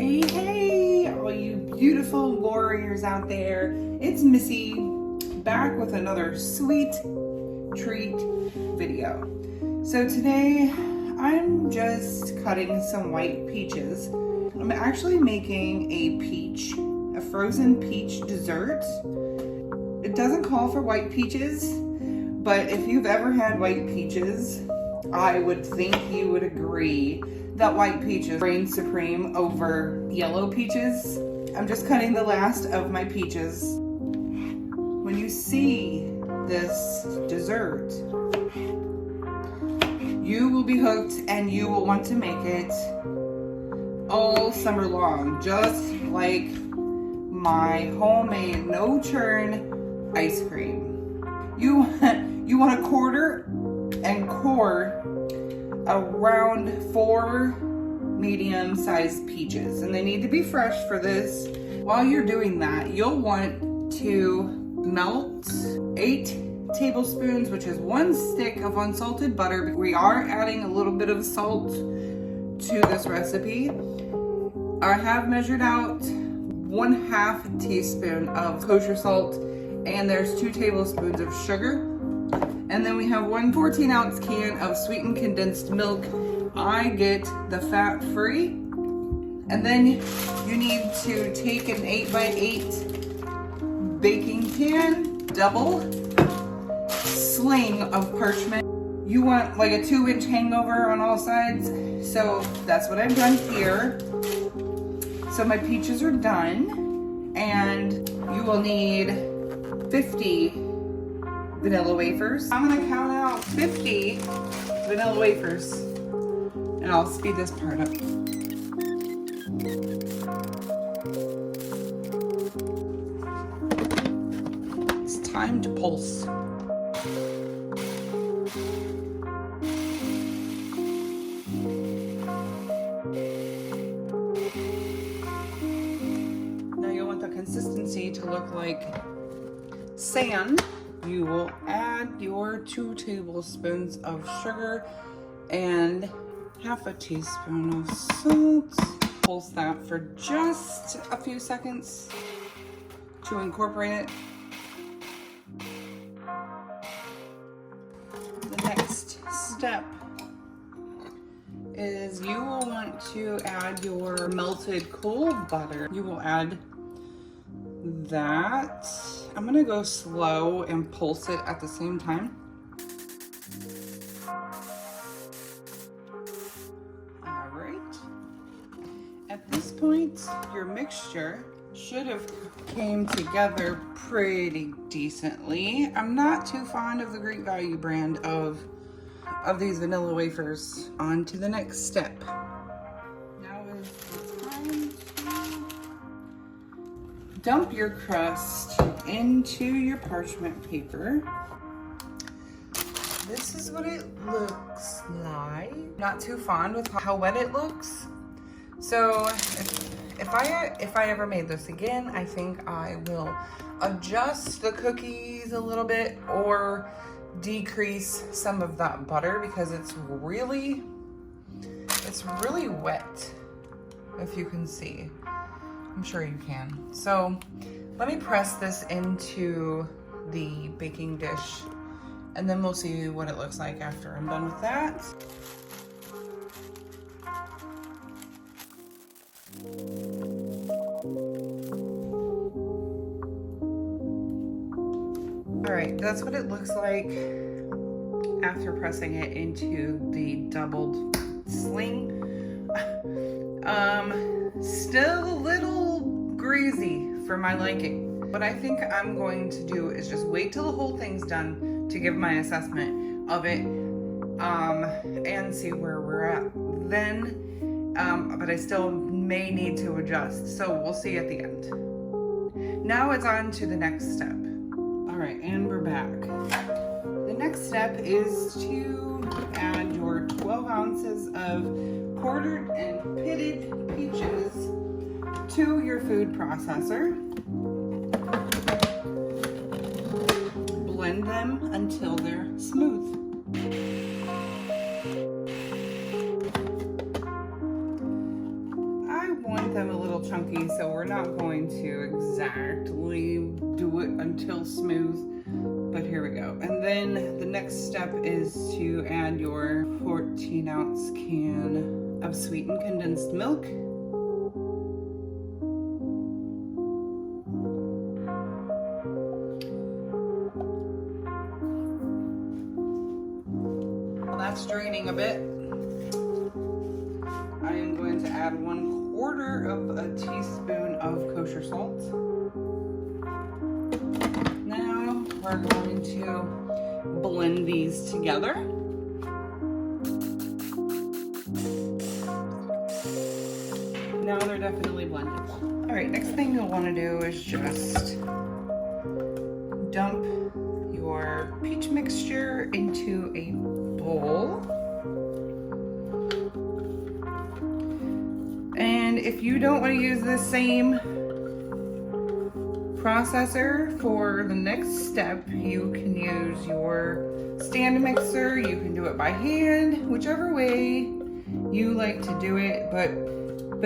Hey, hey, all you beautiful warriors out there. It's Missy back with another sweet treat video. So today I'm just cutting some white peaches. I'm actually making a frozen peach dessert. It doesn't call for white peaches, but if you've ever had white peaches, I would think you would agree that white peaches reign supreme over yellow peaches. I'm just cutting the last of my peaches. When you see this dessert, you will be hooked and you will want to make it all summer long, just like my homemade no churn ice cream. You want to quarter and core around 4 medium-sized peaches, and they need to be fresh for this. While you're doing that, you'll want to melt 8 tablespoons, which is 1 stick of unsalted butter. We are adding a little bit of salt to this recipe. I have measured out 1/2 teaspoon of kosher salt, and there's 2 tablespoons of sugar. And then we have 1 14-ounce can of sweetened condensed milk. I get the fat-free. And then you need to take an 8x8 baking pan, double sling of parchment. You want like a 2-inch hangover on all sides. So that's what I've done here. So my peaches are done, and you will need 50 vanilla wafers. I'm gonna count out 50 vanilla wafers, and I'll speed this part up. It's time to pulse. Now you want the consistency to look like sand. You will add your 2 tablespoons of sugar and 1/2 teaspoon of salt. Pulse that for just a few seconds to incorporate it. The next step is you will want to add your melted cool butter. You will add that. I'm gonna go slow and pulse it at the same time. All right. At this point, your mixture should have came together pretty decently. I'm not too fond of the Great Value brand of these vanilla wafers. On to the next step. Now is the time to dump your crust into your parchment paper. This is what it looks like. Not too fond with how wet it looks. So if I ever made this again, I think I will adjust the cookies a little bit or decrease some of that butter, because it's really wet, if you can see. I'm sure you can. So let me press this into the baking dish, and then we'll see what it looks like after I'm done with that. All right, that's what it looks like after pressing it into the doubled sling. Still a little greasy for my liking. What I think I'm going to do is just wait till the whole thing's done to give my assessment of it, and see where we're at then. But I still may need to adjust, so we'll see at the end. Now it's on to the next step. All right, and we're back. The next step is to add your 12 ounces of quartered and pitted peaches to your food processor. Blend them until they're smooth. I want want them a little chunky, so we're not going to exactly do it until smooth, but here we go. And then the next step is to add your 14-ounce can of sweetened condensed milk. While that's draining a bit, I am going to add 1/4 of a teaspoon of kosher salt. Now we're going to blend these together. Now they're definitely blended. All right, next thing you'll want to do is just dump your peach mixture into a bowl. And if you don't want to use the same processor for the next step, you can use your stand mixer. You can do it by hand, whichever way you like to do it. But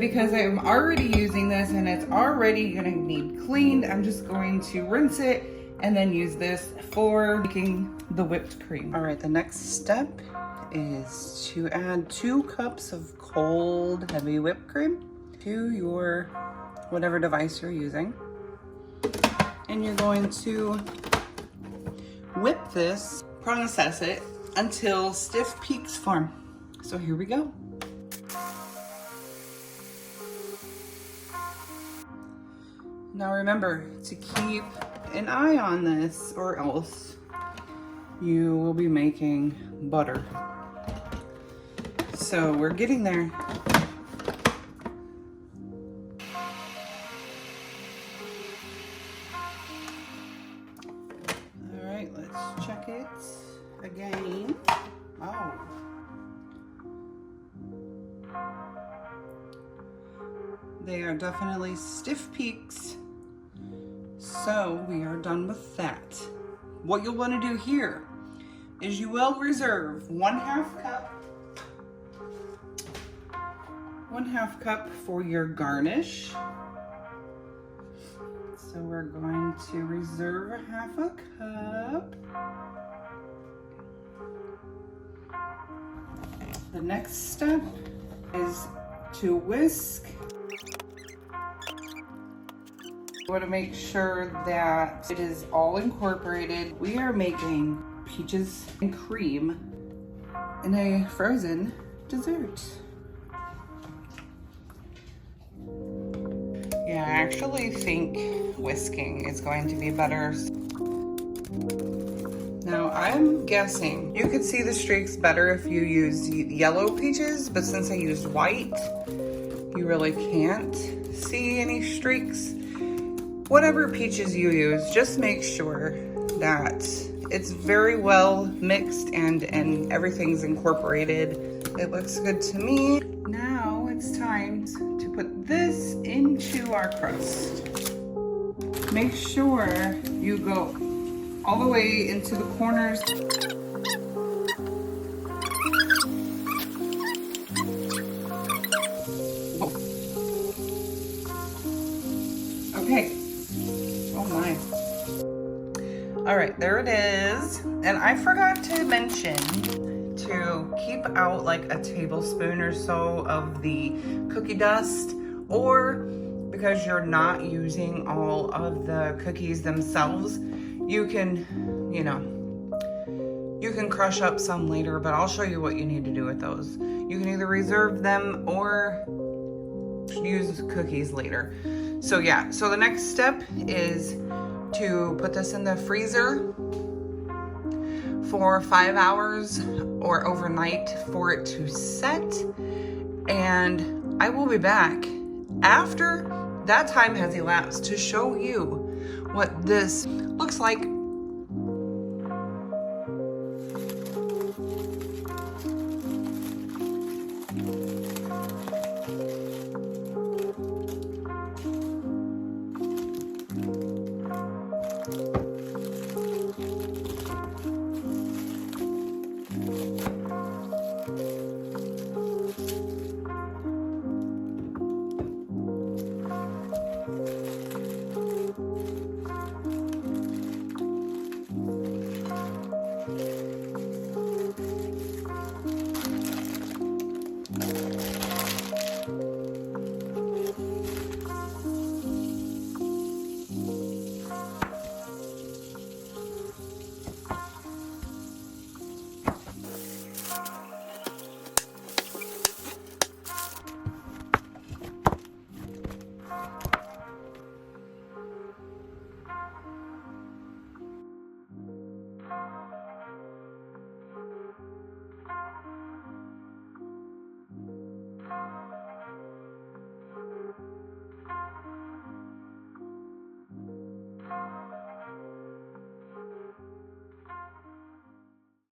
because I'm already using this and it's already gonna need cleaned, I'm just going to rinse it and then use this for making the whipped cream. All right, the next step is to add 2 cups of cold, heavy whipped cream to your whatever device you're using. And you're going to whip this, process it until stiff peaks form. So here we go. Now remember to keep an eye on this, or else you will be making butter. So we're getting there. All right, let's check it again. Oh. They are definitely stiff peaks. So we are done with that. What you'll want to do here is you will reserve 1/2 cup for your garnish. So we're going to reserve 1/2 cup. The next step is to whisk. You want to make sure that it is all incorporated. We are making peaches and cream in a frozen dessert. Yeah, I actually think whisking is going to be better. Now I'm guessing you could see the streaks better if you use yellow peaches, but since I used white, you really can't see any streaks. Whatever peaches you use, just make sure that it's very well mixed and everything's incorporated. It looks good to me. Now it's time to put this into our crust. Make sure you go all the way into the corners. Okay. Oh my. All right, there it is. And I forgot to mention to keep out like a tablespoon or so of the cookie dust, or because you're not using all of the cookies themselves, you can, you can crush up some later, but I'll show you what you need to do with those. You can either reserve them or use cookies later. So yeah, so the next step is to put this in the freezer for 5 hours or overnight for it to set. And I will be back after that time has elapsed to show you what this looks like